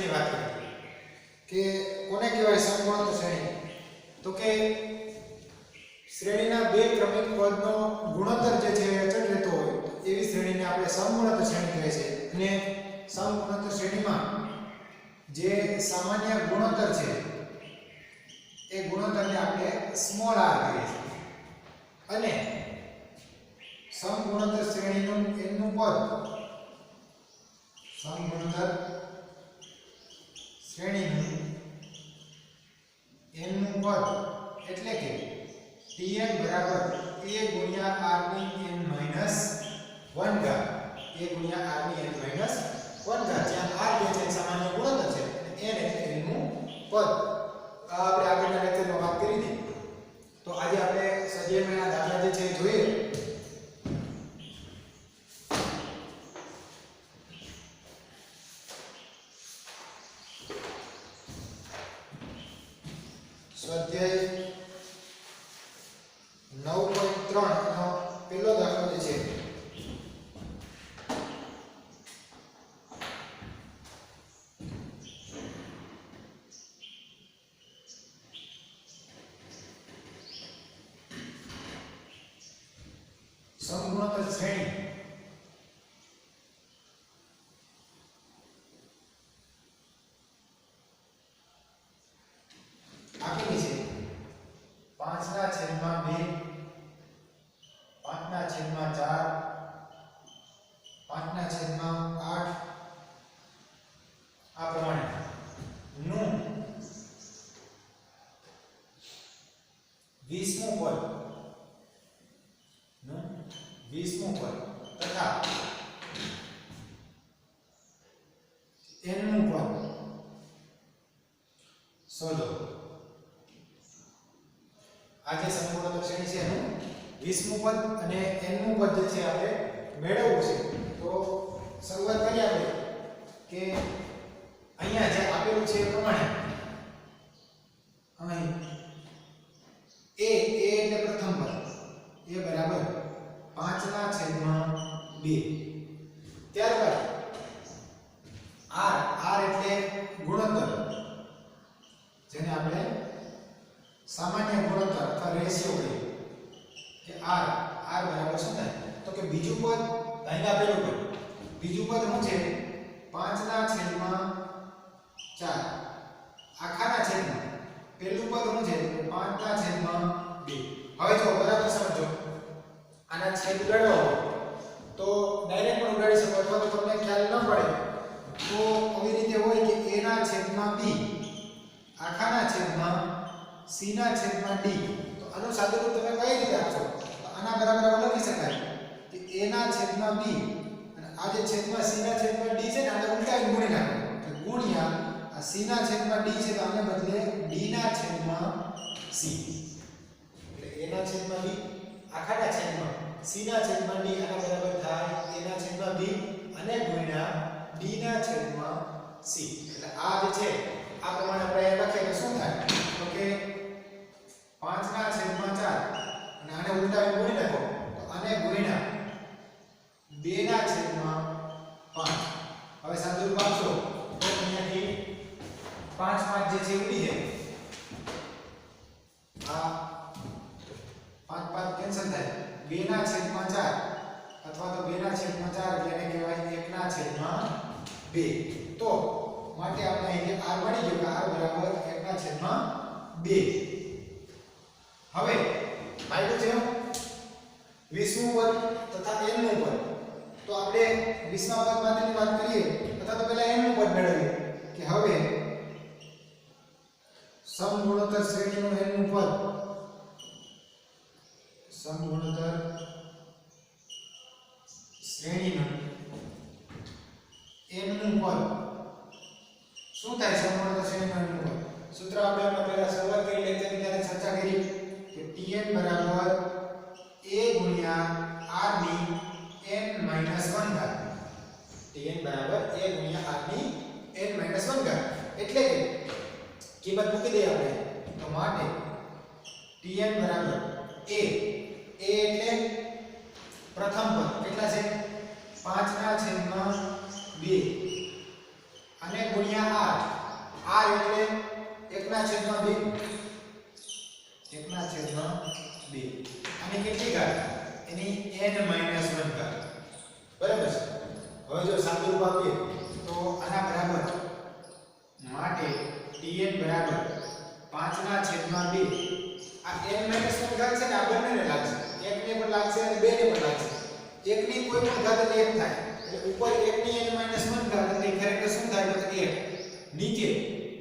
શ્રેણીની વાત કરીએ કે કોને કહેવાય સમગુણોત્તર શ્રેણી? તો કે શ્રેણીના બે ક્રમિક પદનો ગુણોત્તર જે છે એ અચળ રહેતો હોય એવી શ્રેણીને આપણે સમગુણોત્તર શ્રેણી કહે છે. અને સમગુણોત્તર શ્રેણીમાં જે સામાન્ય ગુણોત્તર છે એ ગુણોત્તરને આપણે સ્મોલ r કહીએ છીએ. અને સમગુણોત્તર શ્રેણીનું n નું પદ સમગુણોત્તર શ્રેણીનું n નું પદ એટલે કે Tn બરાબર a ગુણ્યા r ની n માઈનસ 1 ઘાત a ગુણ્યા r ની n માઈનસ 1 ઘાત જ્યાં r જે છે સામાન્ય ગુણોત્તર છે અને n એટલે n નું પદ. આપણે આગળના લેક્ચરમાં વાત કરી હતી. તો આજે આપણે સ્વાધ્યાયના દાખલા જે છે એ જોઈએ. સ્વાધ્યાય 9.3 નો પહેલો દાખલો જે છે સમગુણોત્તર શ્રેણી આપેલી છે 5/2 5/4 5/8 આ પ્રમાણે નું 20મું પદ નું 20મું પદ તથા n નું પદ શોધો. આ જે સમગુણોત્તર શ્રેણી છે એનું 20મું પદ અને n નું પદ જે છે આપણે મેળવવું છે. તો શરૂઆત કરીએ આપણે કે અહીંયા જે આપેલું છે એ પ્રમાણે અહીં a એટલે પ્રથમ પદ a બરાબર 5/2. ત્યારબાદ r એટલે ગુણોત્તર જેને આપણે સામાન્ય ગુણોત્તર અથવા રેશિયો કહીએ કે r બરાબર શું થાય? તો કે બીજું પદ અહીં આપેલું પદ બીજું પદ શું છે? 5/4 આખાના છેદમાં પહેલું પદ શું છે? 5/2. હવે જો બરાબર સમજો. આના છેદ ઉડાડવો હોય તો ડાયરેક્ટ પણ ઉડાડી શકો અથવા તો તમને ખ્યાલ ન પડે તો આવી રીતે હોય કે a/b આખાના છેદમાં c/d. તો આનું સાદુરૂપ તમે કઈ રીતે આપશો? તો આના બરાબર લખી શકાય કે a/b અને આ જે છેદમાં c/d છે ને આને ઉલટાવીને ગુણી નાખો કે ગુણ્યા આ c/d છે તો આને બદલે d/c. એટલે a/b આખાના છેદમાં c/d આના બરાબર થાય a/b અને ગુણ્યા d/c. એટલે આ જે છે આ પ્રમાણે આપણે લખીએ તો શું થાય? તો કે 5/4 અને આને ઉલટાવીને ગુણી નાખો તો આને ગુણ્યા 2/5. હવે સાદુરૂપ આપશો તો અહીંયાથી 5 જે છે ઉડી જાય. આ 5 કેન્સલ થાય. 2/4 અથવા તો 2/4 એટલે એને કહેવાય 1/2. તો માટે આપણે અહીં r મળી ગયું કે r બરાબર 1/2. હવે આવ્યું છે 20મું પદ તથા n નું પદ. તો આપણે 20મા પદ માટેની વાત કરીએ અથવા તો પહેલા n નું પદ મેળવીએ કે હવે સમગુણોત્તર શ્રેણીનું n નું પદ સમગુણોત્તર શ્રેણીનું n નું પદ શું થાય? સમગુણોત્તર શ્રેણીનું n નું પદ સૂત્ર આપણે પહેલા શરૂઆત કરી લેક્ચરની ત્યારે ચર્ચા કરી કે Tn બરાબર a ગુણ્યા r ની n માઈનસ 1 ઘાત. Tn બરાબર a ગુણ્યા r ની n માઈનસ 1 ઘાત. એટલે કે કિંમત મૂકી દઈએ આપણે તો માટે Tn બરાબર a એટલે પ્રથમ પદ કેટલા છે? 5/2 અને ગુણ્યા r એટલે 1/2 1/2 અને કેટલી ઘાત એની n - 1 ઘાત બરાબર છે હવે જો સાદું રૂપ આપીએ તો આના બરાબર માટે tn બરાબર 5/2 આ n - 1 ઘાત છે ને આ બંનેને લાગશે એકને પણ લાગશે અને બેને પણ લાગશે એકની કોઈ પણ ઘાત એટલે 1 થાય એટલે ઉપર 1 ની n - 1 ઘાત એટલે ખરેખર શું થાય તો 1 નીચે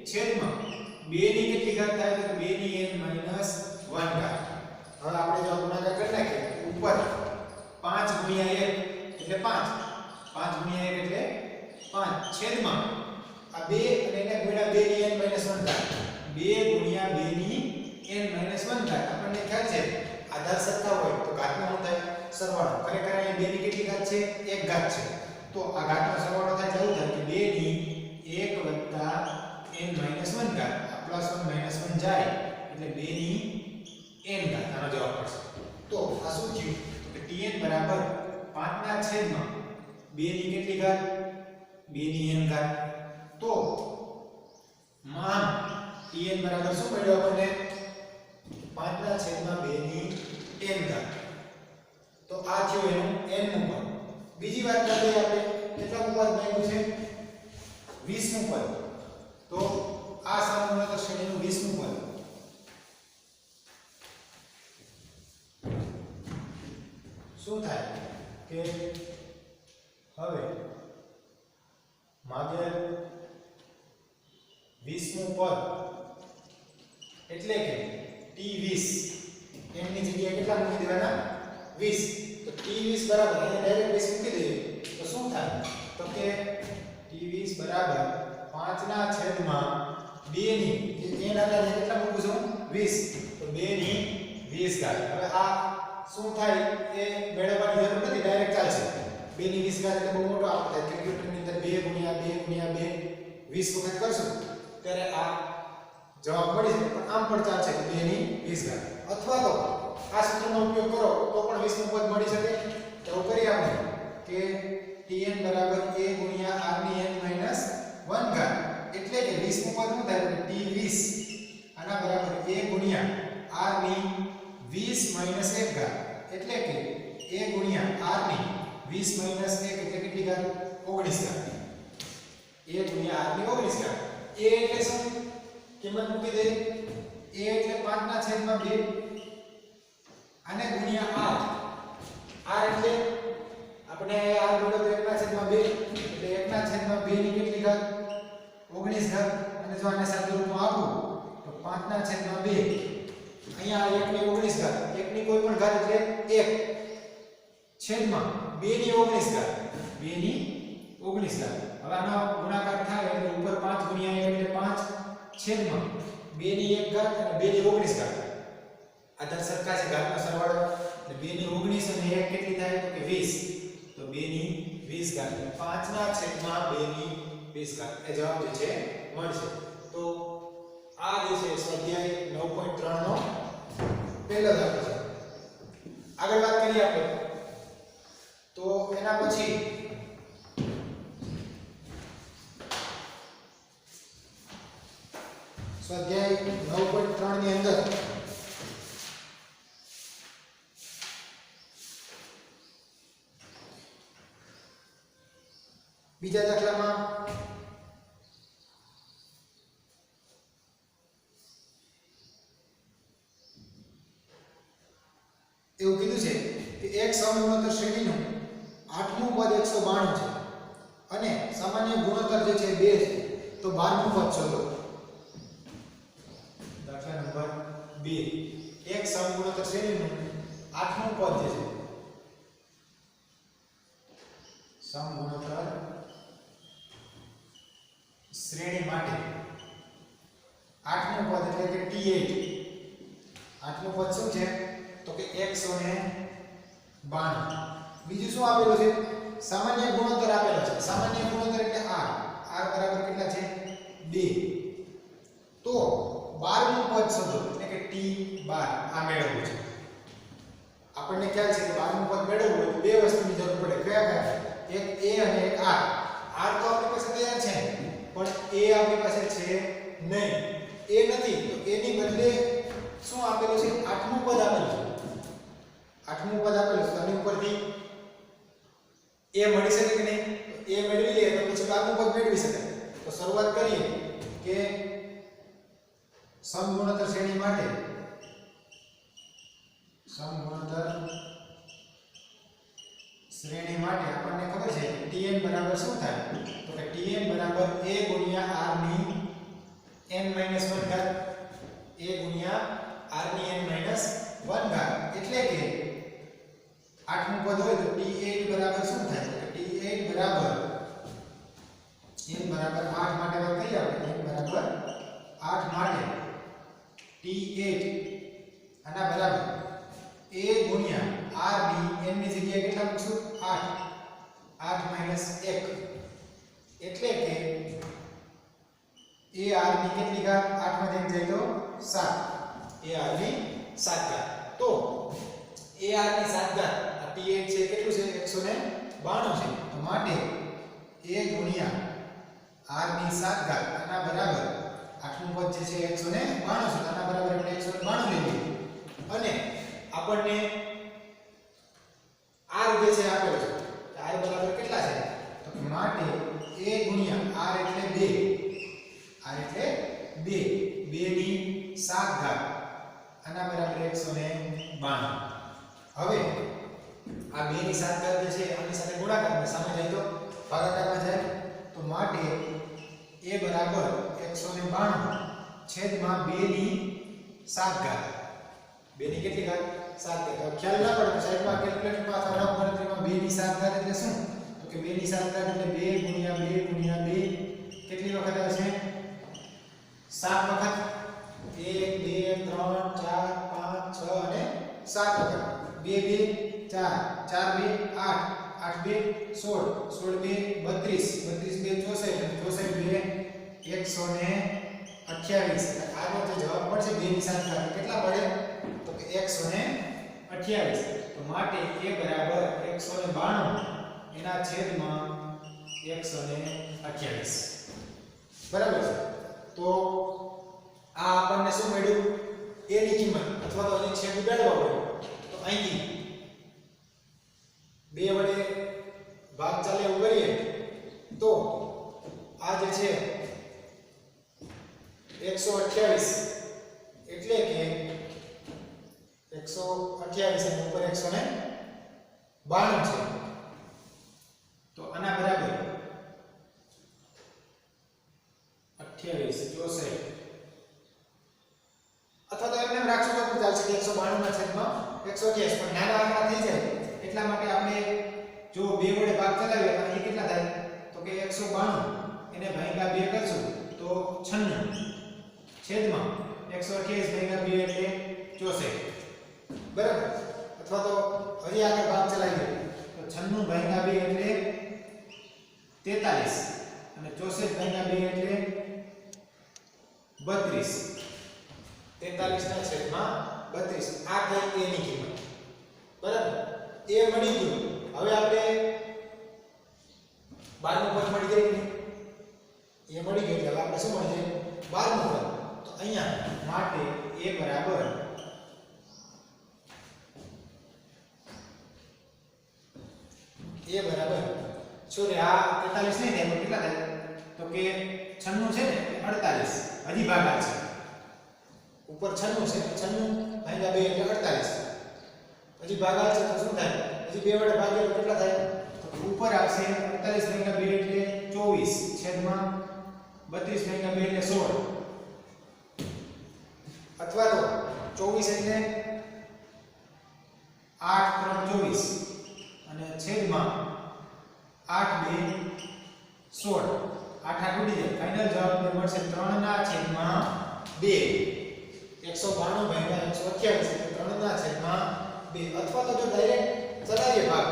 છેદમાં 2 ની કેટલી ઘાત થાય તો 2 ની n - 1 ઘાત હવે આપણે જો ગુણાકાર કરી નાખીએ ઉપર 5 ગુણ્યા 1 એટલે 5 5 ગુણ્યા 1 એટલે 5 છેદમાં આ 2 અને એને ગુણ્યા 2 ની n - 1 ઘાત 2 ગુણ્યા 2 ની n - 1 ઘાત આપણને ખ્યાલ છે આધાર સરખા હોય તો ઘાતનો શું થાય સરવાળો ખરેખર અહીં 2 ની કેટલી ઘાત છે 1 ઘાત છે તો આ ઘાતનો સરવાળો થાય તો એવું થાય કે 2 ની 1 n - 1 ઘાત આ +1 - 1 જાય એટલે 2 ની n ઘાત આનો જવાબ મળશે તો આ શું થયું કે tn બરાબર 5/2 ની કેટલી ઘાત 2 ની n ઘાત તો માન tn બરાબર શું મળ્યું આપણને 5/2 ની n ઘાત તો આ થયું એનું n નું પદ બીજી વાત કરીએ આપણે કેટલાનું પદ માંગ્યું છે 20 નું પદ તો આ સમૂહના શ્રેણીનું 20 નું પદ શું થાય કે હવે માગેલ 20 નું પદ એટલે કે t20 એની જગ્યાએ કેટલા મૂકી દેવાના 20 તો t20 બરાબર અહીંયા ડાયરેક્ટ 20 મૂકી દઈએ તો શું થાય તો કે t20 બરાબર 5/2 ની જે n આધારે કેટલા મૂકું છું 20 તો 2 ની 20 ઘાત હવે આ શું થાય એ મેળવવાની જરૂર નથી ડાયરેક્ટ ચાલશે 2 ની 20 ઘાત એટલે બહુ મોટો આંકડો થાય કેલ્ક્યુલેટરની અંદર 2 ગુણ્યા 2 ગુણ્યા 2 20 વખત કરશું ત્યારે આ જવાબ મળી જશે પણ આમ પણ ચાલશે 2 ની 20 ઘાત અથવા તો આ સૂત્રનો ઉપયોગ કરો તો પણ 20 નું પદ મળી શકે તો કરીએ આપણે કે tn બરાબર a ગુણ્યા r ની n - 1 ઘાત એટલે કે 20 નું પદ શું થાય તો t20 આના બરાબર a ગુણ્યા r ની 20 - 1 ઘાત એટલે કે a ગુણ્યા r ની 20 - 1 એટલે કેટલી ઘાત 19 ઘાત a ગુણ્યા r ની 19 ઘાત a એટલે શું કિંમત મૂકી દે a એટલે 5/2 આને ગુણ્યા r એટલે આપણે r બોલો તો 1/2 એટલે 1/2 ની કેટલી ઘાત 19 ઘાત અને જો આને સાદું રૂપમાં આપું તો 5/2 અહીંયા 1 ની 19 ઘાત 1 ની કોઈ પણ ઘાત એટલે 1 છેદમાં 2 ની 19 ઘાત 2 ની 19 ઘાત હવે આનો ગુણાકાર થાય એટલે ઉપર 5 ગુણ્યા 1 એટલે 5 છેદમાં 2 ની 1 ઘાત અને 2 ની 19 ઘાત આધાર સરખા છે ઘાતનો સરવાળો એટલે 2 ની 19 અને 1 કેટલી થાય તો કે 20 તો 2 ની 20 ઘાત 5/2 ની 20 ઘાત એ જવાબ જે છે મળશે તો આ જે છે સ્વાધ્યાય 9.3 નો પહેલો દાખલો છે આગળ વાત કરીએ આપણે તો એના પછી સ્વાધ્યાય 9.3 ની અંદર બીજા દાખલામાં એવું કીધું છે કે એક સમગુણોત્તર શ્રેણીનું 8મું પદ 192 છે અને સામાન્ય ગુણોત્તર જે છે 2 છે તો 12મું પદ શોધો દાખલા નંબર 2 એક સમગુણોત્તર શ્રેણીનું 8મું પદ જે છે સમગુણોત્તર શ્રેણી માટે 8મું પદ એટલે કે T8 8મું પદ શું છે તો કે 192 બીજું શું આપેલું છે સામાન્ય ગુણોત્તર આપેલો છે સામાન્ય ગુણોત્તર એટલે r બરાબર કેટલા છે 2 તો 12મું પદ શોધો એટલે કે T12 આ મેળવવું છે આપણને ખ્યાલ છે કે 12મું પદ મેળવવું હોય તો બે વસ્તુની જરૂર પડે કયા કયા એક a અને એક r તો આપણી પાસે તૈયાર છે પણ એ આપણી પાસે છે નહીં. એ નથી તો એની બદલે શું આપેલું છે? આઠમું પદ આપેલું છે. આઠમું પદ આપેલું છે. આની ઉપરથી એ મળી શકે કે નહીં? તો એ મેળવી લઈએ તો પછી બારમું પદ મેળવી શકાય. તો શરૂઆત કરીએ કે સમગુણોત્તર શ્રેણી માટે આપણને ખબર છે કે Tn બરાબર શું થાય? તો કે Tn બરાબર a ગુણ્યા r ની n - 1 ઘાત, a ગુણ્યા r ની n - 1 ઘાત. એટલે કે આઠમું પદ હોય તો T8 બરાબર શું થાય? તો T8 બરાબર n બરાબર 8 માટે વાત કરીએ આપણે. n બરાબર 8 માટે T8 આના બરાબર a ગુણ્યા r ની n ની જગ્યાએ કેટલા મૂકશું? 8 8 - 1. એટલે કે a r ની કેટલી ઘાત? 8 માંથી 1 જાય તો 7. a r ની 7 ઘાત. તો a r ની 7 ઘાત આ T8 છે કેટલું છે? 192 છે. તો માટે a ગુણ્યા r ની 7 ઘાત આના બરાબર આઠમું પદ જે છે 192 છે. આના બરાબર આપણે 192 લઈ લઈએ. અને આપણને r જે છે આપેલો છે. તો r બરાબર કેટલા છે? તો કે માટે a ગુણ્યા r એટલે 2. r એટલે 2. 2 ની 7 ઘાત આના બરાબર 192. હવે આ 2 ની 7 ઘાત જે છે આની સાથે ગુણાકારમાં સામે જાય તો ભાગાકારમાં જાય. તો માટે a બરાબર 192 છેદમાં 2 ની 7 ઘાત. 2 ની કેટલી ઘાત? 7 ઘાત. ખ્યાલ ના પડે તો સાઈડમાં કેલ્ક્યુલેટરમાં અથવા રફ ગણતરીમાં 2 ની 7 ઘાત એટલે શું? તો કે 2 ની 7 ઘાત એટલે 2 ગુણ્યા 2 ગુણ્યા 2 કેટલી વખત આવશે? 7 વખત. 1 2 3 4 5 6 અને 7 વખત. 2 2 4 4 2 8 8 2 16 16 2 32 32 2 64 128. આનો જે જવાબ મળશે 2 ની 7 ઘાત કેટલા પડે? તો કે 128. તો માટે a બરાબર 192 એના છેદમાં 128. બરાબર છે. તો આ આપણને શું મળ્યું? a ની કિંમત અથવા તો એની છેદ ઉડાડવા હોય તો અહીંથી 2 વડે ભાગ ચાલે એવું કરીએ તો આ જે છે 128 એટલે કે 128 અને ઉપર 192 છે. તો આના બરાબર 28 64 અથવા તો એમને રાખશો તો પણ ચાલશે. 192 ના છેદમાં 128 પણ નાના આંકડા થઈ જાય એટલા માટે આપણે જો 2 વડે ભાગ ચલાવીએ તો અહીં કેટલા થાય? તો કે 192 એને ભાગ્યા 2 કરશું તો 96 છેદમાં 128 ભાગ્યા 2 એટલે 64. બરાબર. અથવા તો હજી આગળ ભાગ ચલાવીએ તો 96 ભાગ્યા 2 એટલે 43 અને 64 ભાગ્યા 2 એટલે 32. 43 ના છેદમાં 32. આ થઈ a ની કિંમત. બરાબર. a મળી ગયું. હવે આપણે 12મું પદ મળી ગયું. a મળી ગયું એટલે આપણે શું મળી જાય? 12મું પદ. તો અહીંયા માટે a બરાબર સોરી આ 43 નહીં થાય કેટલા થાય? તો કે 96 છે ને 48. હજી ભાગાકાર છે. ઉપર 96 છે 96 ભાગ્યા 2 એટલે 48. હજી ભાગાકાર છે તો શું થાય? હજી 2 વડે ભાગીએ તો કેટલા થાય? તો ઉપર આવશે 48 ભાગ્યા 2 એટલે 24 છેદમાં 32 ભાગ્યા 2 એટલે 16. અથવા તો 24 એટલે 8 3 24 અને છેદમાં 8 2 16. 8 8 ઉડી જાય. ફાઇનલ જવાબ મળશે 3 ના છેદમાં 2. 192 ભાગ્યા 128 એટલે 3 ના છેદમાં 2. અથવા તો જો ડાયરેક્ટ ચલાવીએ ભાગ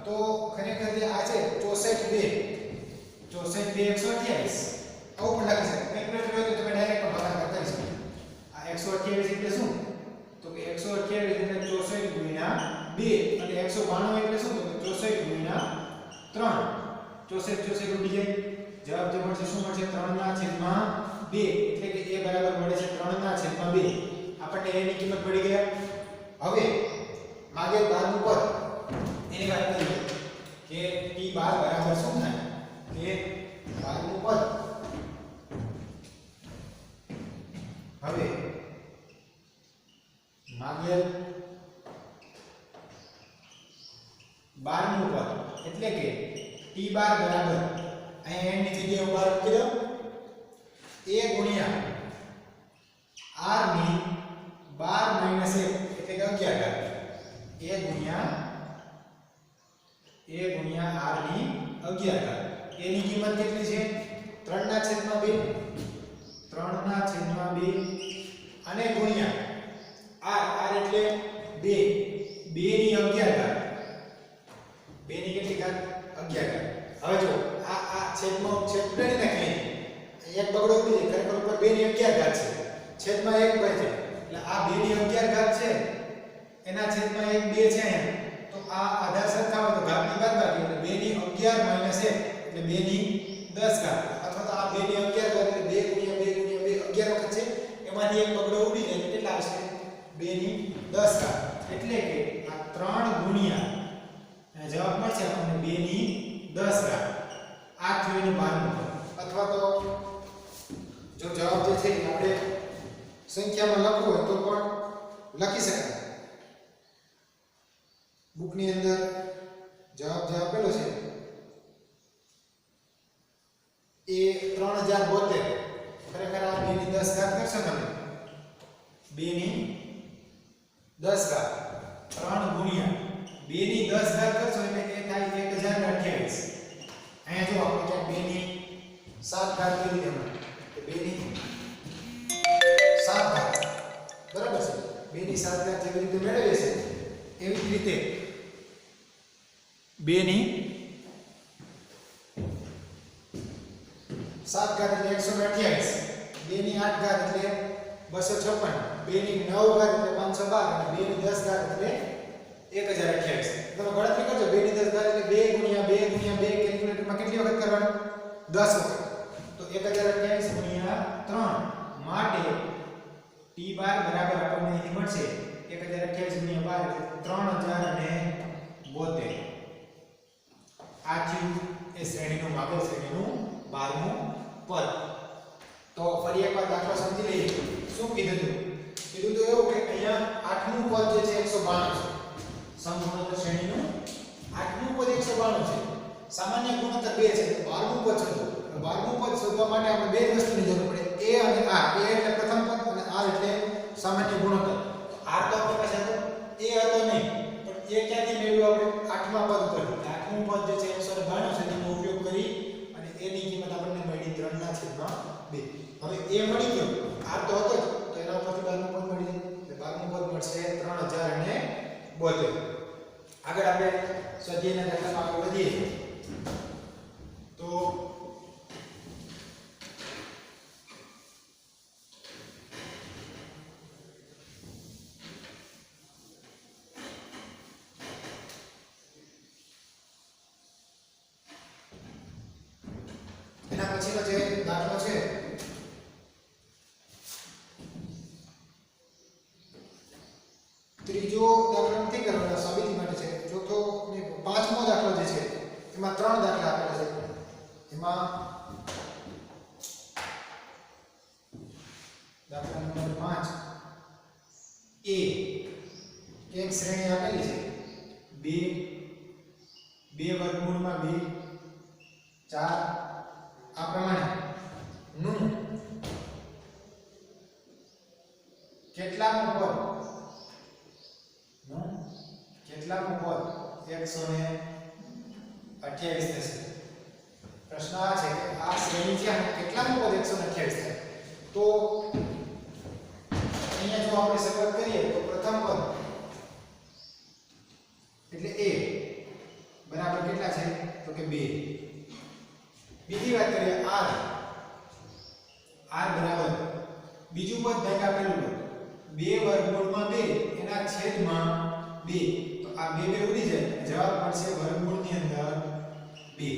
તો ખરેખર જે આ છે 64 2 128 આવું પણ લખી શકાય. કેલ્ક્યુલેટર હોય તો તમે ડાયરેક્ટ પણ ભાગાકાર કરી શકો. આ 128 એટલે શું? તો કે 128 એટલે 64 ગુણ્યા 2 અને 192 એટલે શું? તો 64 ગુણ્યા 3. 64 64 ઉડી જાય જવાબ જે મળશે શું મળશે 3/2 એટલે કે a બરાબર મળે છે 3/2 આપણને a ની કિંમત મળી ગઈ હવે માગે 12 નું પદ એની વાત કરીએ કે t12 બરાબર શું થાય કે 12 નું પદ હવે માગેલ 12 નું પદ એટલે કે t12 બરાબર અહીં n ની જગ્યાએ ઉભા મૂકી દો a ગુણ્યા r ની 12 - 1 એટલે કે 11 ઘાત a ગુણ્યા r ની 11 ઘાત a ની કિંમત કેટલી છે 3/2 અને ગુણ્યા r એટલે 2 ની 11 ઘાત 2 ની કેટલી ઘાત 11 ઘાત હવે જો આ છેદમાં છેદ ઉડાડી નાખીએ એક બગડો ઉડી જાય ખરેખર ઉપર 2 ની 11 ઘાત છે છેદમાં 1 બચે એટલે આ 2 ની 11 ઘાત છે એના છેદમાં 1 2 છે તો આ આધાર સરખાવો તો ઘાતની બાદબાકી એટલે 2 ની 11 - 1 એટલે 2 ની 10 ઘાત અથવા તો આ 2 ની 11 ઘાત એટલે 2 ગુણ્યા 2 ગુણ્યા 2 11 વખત છે એમાંથી એક બગડો ઉડી જાય કેટલા આવશે 2 ની 10 ઘાત એટલે કે આ 3 ગુણ્યા જવાબ મળશે આપણને 2 ની 10 ઘાત આ થયું એનું 12 અથવા તો જો જવાબ જે છે આપણે સંખ્યામાં લખવું હોય તો પણ લખી શકાય બુક ની અંદર જવાબ જે આપેલો છે એ 3072 ખરેખર આ 2 ની 10 ઘાત કરશો તમે 2 ની 10 ઘાત 3 ગુણ્યા 2 ની 10 ઘાત કરશો એટલે એ થાય 1028 અહીંયા જો આપણે ક્યાંક 2 ની 7 ઘાત કરી દેવાનું તો 2 ની 7 ઘાત બરાબર છે 2 ની 7 ઘાત જેવી રીતે મેળવીએ છે એવી જ રીતે 2 ની 7 ઘાત એટલે 128 2 ની 8 ઘાત એટલે 256 2 ની 9 ઘાત એટલે 512 અને 2 ની 10 ઘાત એટલે 1028 તમે ગણતરી કરજો 2 ની 10 ઘાત એટલે 2 ગુણ્યા 2 ગુણ્યા 2 કેલ્ક્યુલેટરમાં કેટલી વખત કરવાનું 10 વખત તો 1028 ગુણ્યા 3 માટે t12 બરાબર આપણને અહીં મળશે 1028 ગુણ્યા 12 એટલે 3072 આ થયું એ શ્રેણીનું માપેલ શ્રેણીનું 12મું પદ તો ફરી એકવાર દાખલો સમજી લઈએ શું કીધું તો એવું કે અહીંયા 8મું પદ જે છે 192 છે સમગુણોત્તર શ્રેણીનું 8મું પદ 192 છે સામાન્ય ગુણોત્તર 2 છે તો 12મું પદ શોધો 12મું પદ શોધવા માટે આપણે બે જ વસ્તુની જરૂર પડે a અને r a એટલે પ્રથમ પદ અને r એટલે સામાન્ય ગુણોત્તર તો r તો આપણી પાસે હતો a હતો નહીં પણ a ક્યાંથી મેળવ્યું આપણે 8મા પદ ઉપરથી 8મું પદ જે છે 192 છે તેનો ઉપયોગ કરી અને a ની કિંમત આપણને મળી 3/2 હવે a મળી ગયો r તો હતો જ તો એના ઉપરથી 12મું પદ મળી જાય એટલે 12મું પદ મળશે 3072 આગળ આપણે સ્વાધ્યાયના દાખલામાં આગળ વધીએ તો એના પછીનો જે દાખલો છે ત્રીજો દાખલો નથી કરવાનો સાબિતી માટે છે ચોથો ને પાંચમો દાખલો જે છે એમાં ત્રણ દાખલા આપેલા છે એમાં દાખલા નંબર 5 a એક શ્રેણી આપેલી છે 2 વર્ગમૂળમાં 2 4 આ પ્રમાણે નું કેટલામું પદ 128 થશે પ્રશ્ન આ છે કે આ શ્રેણી છે અને કેટલામું પદ 128 થાય તો અહીંયા જો આપણે શરૂઆત કરીએ તો પ્રથમ પદ એટલે a બરાબર કેટલા છે તો કે 2 બીજી વાત કરીએ r બરાબર બીજું પદ ભાગ આપેલું 2 વર્ગમૂળમાં 2 એના છેદમાં 2 તો આ 2 ઉડી જાય જવાબ મળશે વર્ગમૂળની અંદર 2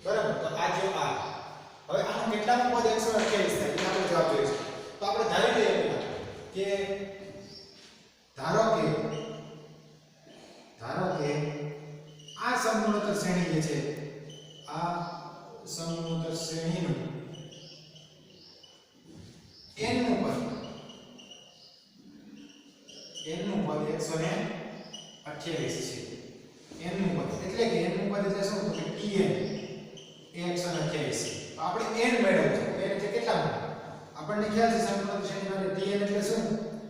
બરાબર. તો આ જો આ હવે આનું કેટલામું પદ 128 થાય એનો આપણે જવાબ જોઈશું. તો આપણે ધારી લઈએ કે ધારો કે આ સમગુણોત્તર શ્રેણી જે છે આ સમગુણોત્તર શ્રેણીનું n નું પદ 128 છે. n નું પદ એટલે કે n નું પદ એટલે શું? તો કે tn એ 128 છે. આપણે n મેળવવું છે. n એટલે કેટલા? આપણને ખ્યાલ છે સમગુણોત્તર શ્રેણી માટે tn એટલે શું?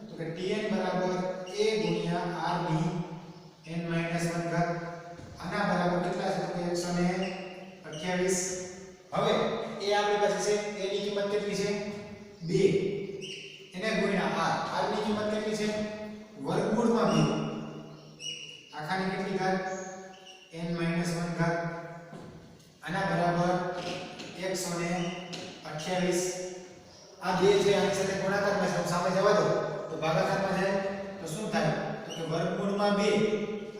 તો કે tn બરાબર a ગુણ્યા r ની n - 1 ઘાત. આના બરાબર કેટલા છે? તો કે 128. હવે એ આપણી પાસે છે, a ની કિંમત કેટલી છે? 2. એને ગુણ્યા r ની કિંમત કેટલી છે? વર્ગમૂળમાં 2. આખાની કેટલી ઘાત? n - 1 ઘાત. આના બરાબર 128. આ 2 છે આની સાથે ગુણાકારમાં છે, સામે જવા દો તો ભાગાકારમાં જાય તો શું થાય? તો કે વર્ગમૂળમાં 2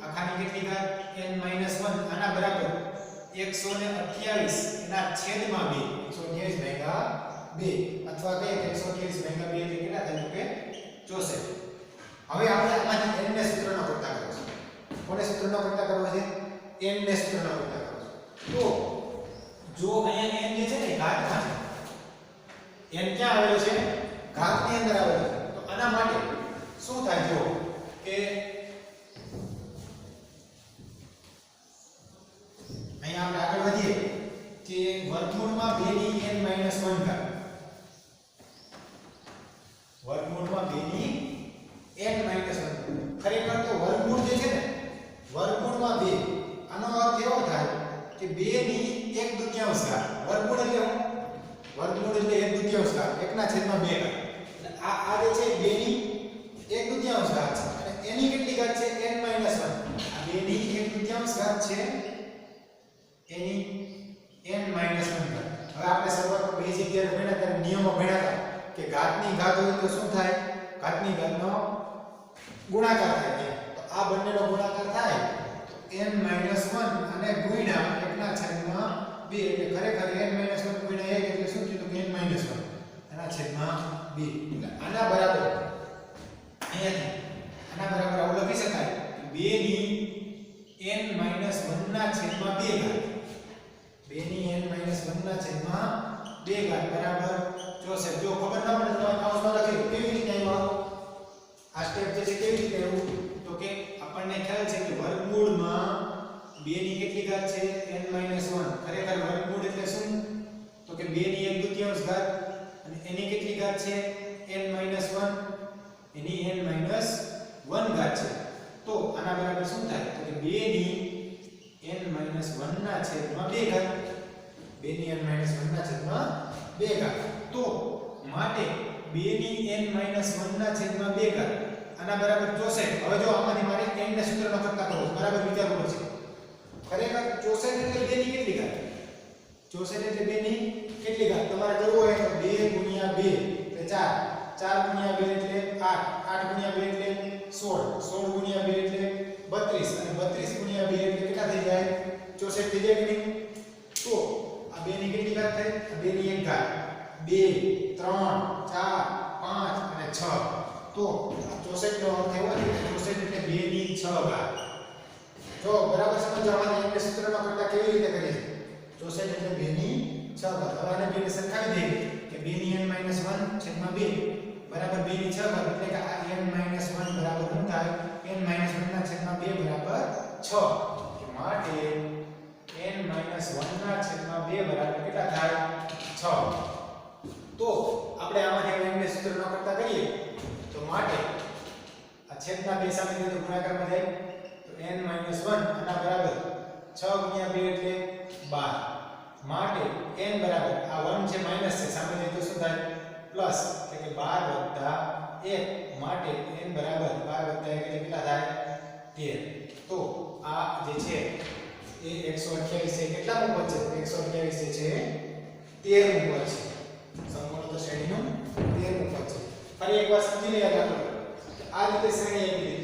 આખાની કેટલી ઘાત? n - 1. આના બરાબર 128 એના છેદમાં 2. 128 ભાગ્યા 2 અથવા કહીએ કે 128 ભાગ્યા 2 એટલે કેટલા થાય? તો કે 64. હવે આપણે આમાંથી n ને સૂત્રનો કરતા કરવો છે. કોને સૂત્રનો કરતા કરવો છે? n ને સૂત્રનો કરતા કરવો છે. તો જો અહીંયા n જે છે ને ઘાતમાં છે, n ક્યાં આવેલો છે? ઘાતની અંદર આવેલો છે. તો આના માટે શું થાય? જો કે અહીંયા આપણે આગળ વધીએ કે વર્ગમૂળમાં 2 ની n - 1 ઘાત. વર્ગમૂળમાં 2 ની n - 1. ખરેખર તો વર્ગમૂળ જે છે ને વર્ગમૂળમાં 2 આનો અર્થ એવો થાય કે 2 ની 1/2 ઘાત. વર્ગમૂળ એટલે શું? વર્ગમૂળ એટલે 1/2 ઘાત. 1/2 ઘાત. એટલે આ જે છે 2 ની 1/2 ઘાત છે અને એની કેટલી ઘાત છે? n - 1. આ 2 ની 1/2 ઘાત છે એની n - 1 ઘાત. હવે આપણે શરૂઆતમાં બેઝિક જ્યારે ભણ્યા ત્યારે નિયમો ભણ્યા હતા કે ઘાતની ઘાત હોય તો શું થાય? ઘાતની ઘાતનો ગુણાકાર થાય. તો આ બંનેનો ગુણાકાર થાય તો n - 1 અને ગુણ્યા 1/2 એટલે ખરેખર n - 1 ગુણ્યા 1 એટલે શું થયું? તો કે n - 1 એના છેદમાં 2. એટલે આના બરાબર અહીંયાથી આના બરાબર આવું લખી શકાય 2 ની n - 1 ના છેદમાં 2 ઘાત. 2 ની n - 1 ના છેદમાં 2 ઘાત બરાબર 64. જો ખબર ન પડે તો કૌંસમાં લખી કેવી રીતે આવ્યું આ સ્ટેપ જે છે કેવી રીતે આવ્યું? તો કે આપણને ખ્યાલ છે કે વર્ગમૂળમાં 2 ની કેટલી ઘાત છે? n - 1. ખરેખર વર્ગમૂળ એટલે શું? તો કે 2 ની 1/2 ઘાત અને એની કેટલી ઘાત છે? n - 1. એની n - 1 ઘાત છે. તો આના બરાબર શું થાય? તો કે 2 ની n - 1 ના છેદમાં 2 ઘાત. 2 ની n - 1 ના છેદમાં 2 ઘાત. તો માટે 2 ની n - 1 ના છેદમાં 2 ઘાત આના બરાબર 64. હવે જો આમાંથી મારે n ને સૂત્રનો કરતા કરવો બરાબર વિચારવું પડશે. ખરેખર 64 એટલે 2 ની કેટલી ઘાત? 64 એટલે 2 ની કેટલી ઘાત? તમારે કરવું હોય તો 2 ગુણ્યા 2 એટલે 4. 4 ગુણ્યા 2 એટલે 8. 8 ગુણ્યા 2 એટલે 16. 16 ગુણ્યા 2 એટલે 32 અને 32 ગુણ્યા 2 એટલે કેટલા થઈ જાય? 64 થઈ જાય કે નહીં? તો આ 2 ની કેટલી ઘાત થાય? આ 2 ની 1 ઘાત. 2 3 4 5 અને 6. તો આ 64 નો અર્થ એવો છે કે 64 એટલે 2 ની 6 ઘાત. જો બરાબર સમજો આમાં એક સૂત્રમાં કરતા કેવી રીતે કરીએ? 64 એટલે 2 ની 6 ઘાત. હવે આને બેને સરખાવી દઈએ કે 2 ની n - 1 છેદમાં 2 બરાબર 2 ની 6 ઘાત એટલે કે આ n - 1 બરાબર શું થાય? n - 1 ના છેદમાં 2 બરાબર 6. કે માટે n - 1 ના છેદમાં 2 બરાબર કેટલા થાય? 6. તો આપણે આમાંથી n ને સૂત્રનો કરતા કરીએ તો માટે આ છેદના 2 સામે તો ગુણાકારમાં જાય તો n - 1 આના બરાબર 6 ગુણ્યા 2 એટલે 12. માટે n બરાબર આ 1 છે માઈનસ છે સામે જાય તો શું થાય? પ્લસ એટલે કે 12 + 1 માટે n બરાબર 12 + 1 એટલે કેટલા થાય? 13. તો આ જે છે એ 128 છે. કેટલામું પદ છે? 128 જે છે 13મું પદ છે. સંપૂર્ણ શ્રેણીનું 13મું પદ છે. ફરી એકવાર સમજી લઈએ આપણે આ રીતે શ્રેણી આપી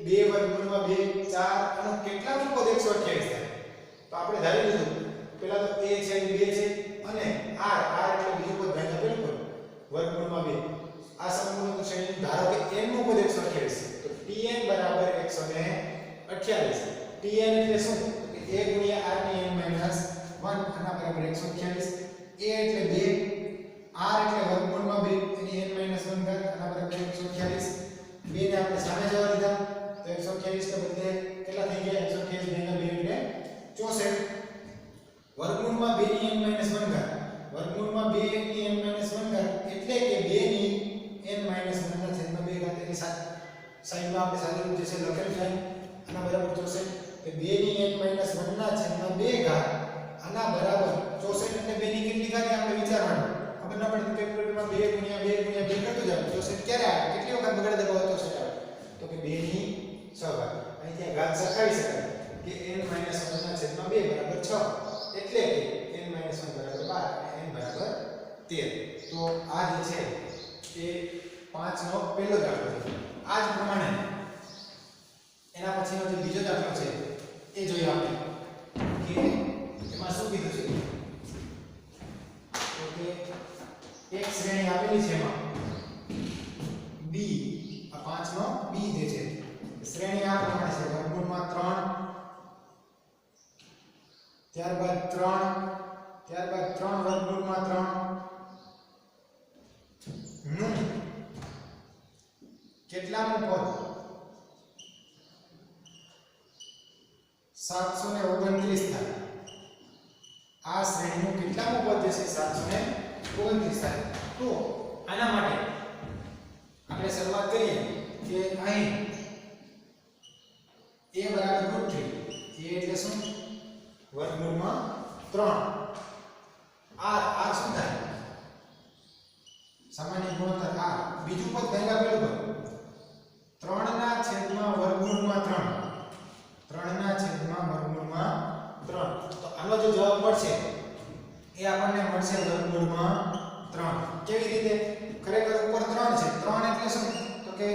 2 વર્ગમૂળમાં 2 4 અને કેટલામું પદ 128 થાય? તો આપણે ધારી લીધું પેલા તો a છે એ 2 છે અને r એટલે બીજું પદ ભાગ્યા પેલું પદ વર્ગમૂળમાં 2 આ સમૂહનું શ્રેણી ધારો કે n નું પદ 128 તો tn બરાબર 128 tn એટલે શું તો કે a ગુણ્યા r ની n માઈનસ 1 આના બરાબર 128 a એટલે 2 r એટલે વર્ગમૂળમાં 2 એની n માઈનસ 1 ઘાત આના બરાબર 128 2 ને આપણે સામે જવા દીધા તો 128 ને બદલે કેટલા થઈ ગયા 128 ભાગ્યા 2 એટલે 64 વર્ગમૂળમાં 2 ની n માઈનસ 1 ઘાત વર્ગમૂળમાં 2 ની n માઈનસ 1 ઘાત એટલે કે 2 ની n માઈનસ 1 ના છેદમાં 2 ઘાત એની સાઈડમાં આપણે સાદી રૂપ જે છે લખેલું છે આના બરાબર 64 કે 2 ની n માઈનસ 1 ના છેદમાં 2 ઘાત આના બરાબર 64 એટલે 2 ની કેટલી ઘાત આપણે વિચારવાનું ખબર ના પડે કેલ્ક્યુલેટરમાં 2 ગુણ્યા 2 ગુણ્યા 2 કરતું જાવ 64 ક્યારે આવે કેટલી વખત બગાડે દબાવો 64 આવે તો કે 2 ની 6 ઘાત અહીં ત્યાં ઘાત સરખાવી શકાય કે n 1 ના છેદમાં 2 બરાબર 6 એટલે કે n 1 બરાબર 12 અને n બરાબર 13 તો આ જે છે એ 5 નો પહેલો દાખલો છે આ જ પ્રમાણે એના પછીનો જે બીજો દાખલો છે એ જોઈએ આપણે કે એમાં શું કીધું છે તો કે એક શ્રેણી આપેલી છે એમાં b આ 5 નો b જે છે શ્રેણી આ પ્રમાણે છે વર્ગમૂળમાં 3 ત્યારબાદ 3 વર્ગમૂળમાં 3 નું કેટલામું પદ 729 થાય આ શ્રેણીનું કેટલામું પદ જે છે 729 થાય તો આના માટે આપણે શરૂઆત કરીએ કે અહીં a બરાબર √3 a એટલે શું વર્ગમૂળમાં 3 r શું થાય સામાન્ય ગુણોત્તર r બીજું પદ ભાગ્યા પેલું પદ 3 ના છેદમાં વર્ગમૂળમાં 3 ના છેદમાં વર્ગમૂળમાં 3 તો આનો જે જવાબ મળશે એ આપણને મળશે વર્ગમૂળમાં 3 કેવી રીતે ખરેખર ઉપર 3 છે 3 એટલે શું તો કે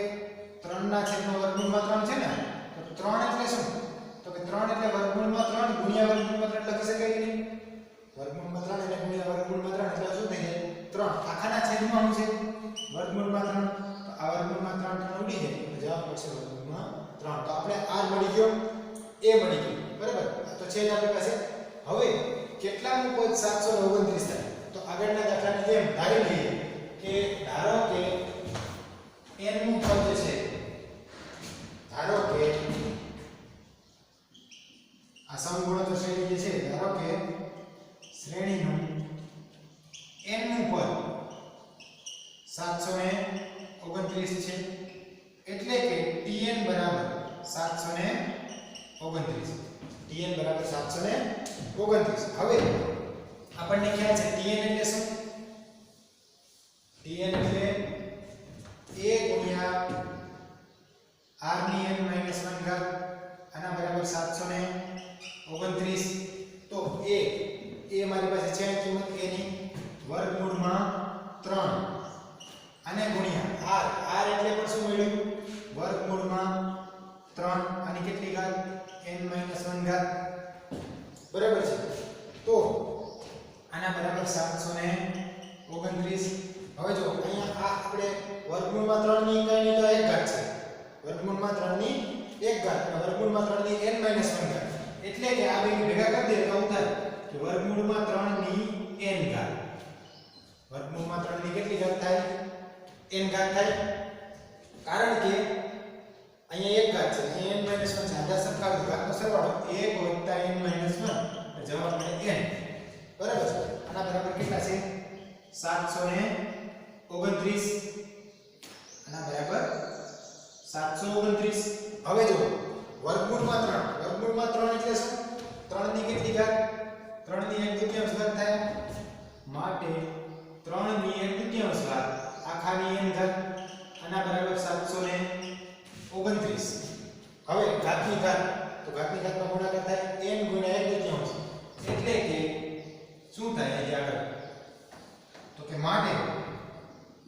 3 ના છેદમાં વર્ગમૂળમાં 3 છે ને તો 3 એટલે શું તો કે 3 એટલે વર્ગમૂળમાં 3 ગુણ્યા વર્ગમૂળમાં 3 લખી શકાય કે નહીં વર્ગમૂળમાં 3 એટલે ગુણ્યા વર્ગમૂળમાં 3 એટલે શું થઈ જાય 3 આખાના છેદમાં શું છે વર્ગમૂળમાં 3 તો આ વર્ગમૂળમાં 3 ઉડી જાય તો જવાબ મળશે વર્ગમૂળમાં 3 તો આપણે r મળી ગયો a મળી ગયો બરાબર તો છે જ આપણી પાસે હવે કેટલામું પદ 729 થાય તો આગળના દાખલાની જેમ ધારી લઈએ કે ધારો કે n નું પદ જે છે ધારો કે આ સમગુણોત્તર શ્રેણી જે છે ધારો કે શ્રેણીનું n નું પદ 729 છે એટલે કે tn બરાબર 729 tn બરાબર 729 હવે આપણને ખ્યાલ છે tn એટલે શું tn એટલે a ગુણ્યા r ની n માઈનસ 1 ઘાત આના બરાબર 729 તો a મારી પાસે છે કિંમત a ની વર્ગમૂળમાં 3 અને ગુણ્યા r એટલે પણ શું મળ્યું વર્ગમૂળમાં 3 અને કેટલી ઘાત n 1 ઘાત બરાબર છે તો આના બરાબર 729 હવે જો અહીંયા આ આપણે વર્ગમૂળમાં 3 ની કઈ તો 1 ઘાત છે વર્ગમૂળમાં 3 ની 1 ઘાત અને વર્ગમૂળમાં 3 ની n 1 ઘાત એટલે કે આ બેને ભેગા કરી દે તો થાય કે વર્ગમૂળમાં 3 ની n ઘાત વર્ગમૂળમાં 3 ની કેટલી ઘાત થાય n ઘાત થાય કારણ કે અહીંયા 1 ઘાત છે અહીંયા n 1 છે આધા સરખાવો ઘાતનો સરવાળો 1 + n - 1 જવાબ મળે n બરાબર છે આના બરાબર કેટલા છે 729 આના બરાબર 729 હવે જો વર્ગમૂળમાં 3 એટલે શું 3 ની કેટલી ઘાત 3 ની 1/2 ઘાત થાય માટે 3 ની 1/2 ઘાત આખાની n ઘાત આના બરાબર 729 હવે ઘાતની ઘાતમાં ગુણાકાર થાય n * 1/2 એટલે કે શું થાય અહીં આગળ તો કે માટે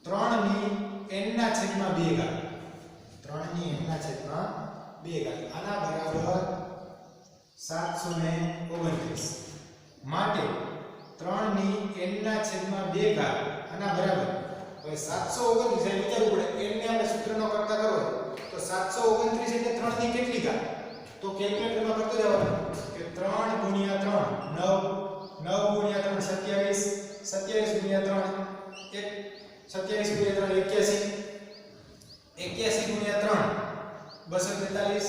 3 ની n ના છેદમાં 2 ઘાત 3 ની n ના છેદમાં 2 ઘાત આના બરાબર 729 માટે 3 ની n ના છેદમાં 2 ઘાત આના બરાબર. હવે 729 એ વિચારવું પડે n ને આપણે સૂત્રનો કરતા કરો તો 729 એટલે 3 ની કેટલી ઘાત? તો કેલ્ક્યુલેટરમાં કરતો જવાનું કે 3 ગુણ્યા 3 9 9 ગુણ્યા 3 27 27 ગુણ્યા 3 27 ગુણ્યા 3 81 81 ગુણ્યા 3 243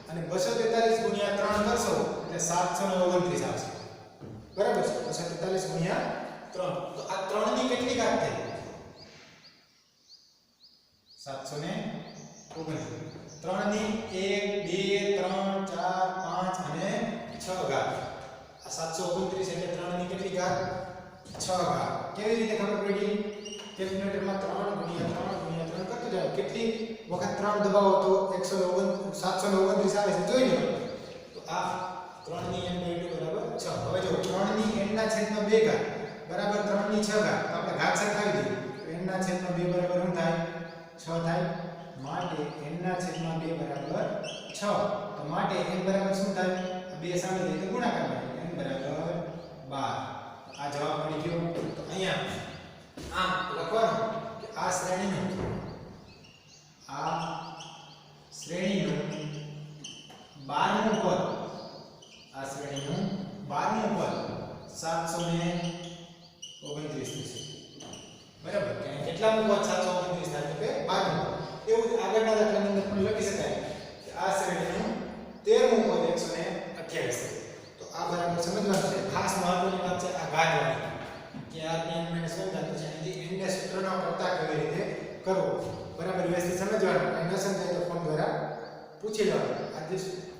અને 243 ગુણ્યા 3 કરશો એટલે 729 આવશે. બરાબર છે. 243 ગુણ્યા 3 તો આ 3 ની કેટલી ઘાત થઈ? 729. 3 ની 1 2 3 4 5 અને 6 ઘાત. આ 729 એટલે 3 ની કેટલી ઘાત? 6 ઘાત. કેવી રીતે ખબર પડી? કેલ્ક્યુલેટરમાં 3 ગુણ્યા 3 ગુણ્યા 3 કરતો જાવ. કેટલી વખત 3 દબાવો તો 729 આવે છે જોઈ લો. તો આ 3 ની n / 2 બરાબર 6. હવે જો 3 ની n ના છેદમાં 2 ઘાત બરાબર 3 ની 6 ઘાત. તો આપણે ઘાત સરખાવી દઈએ. તો n ના છેદમાં 2 બરાબર શું થાય? 6 થાય. માટે n ના છેદમાં 2 બરાબર 6. તો માટે n બરાબર શું થાય? આ બે સામે લઈ તો ગુણાકાર થાય. n બરાબર 12. આ જવાબ મળી ગયો. તો અહીંયા આમ લખવાનું કે આ શ્રેણીનું 12મું પદ, આ શ્રેણીનું 12મું પદ 729 થશે. બરાબર? કે કેટલામું પદ 729 થાય તો કે 12મું. એવું જ આગળના દાખલાની અંદર પણ લખી શકાય કે આ શ્રેણીનું 13મું પદ 128 થાય. તો આ બરાબર સમજવાનું છે. ખાસ મહત્વની વાત છે આ ઘાતવાળી કે આ n - 1 ઘાત છે. અહીંથી n ને સૂત્રનો કરતા કેવી રીતે કરવો બરાબર વ્યવસ્થિત સમજવાનું. અને ન સમજાય તો ફોન દ્વારા પૂછી લેવાનું.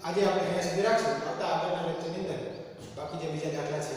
આજે આપણે અહીંયા સુધી રાખશું. આવતા આગળના લેક્ચરની અંદર બાકી જે બીજા દાખલા છે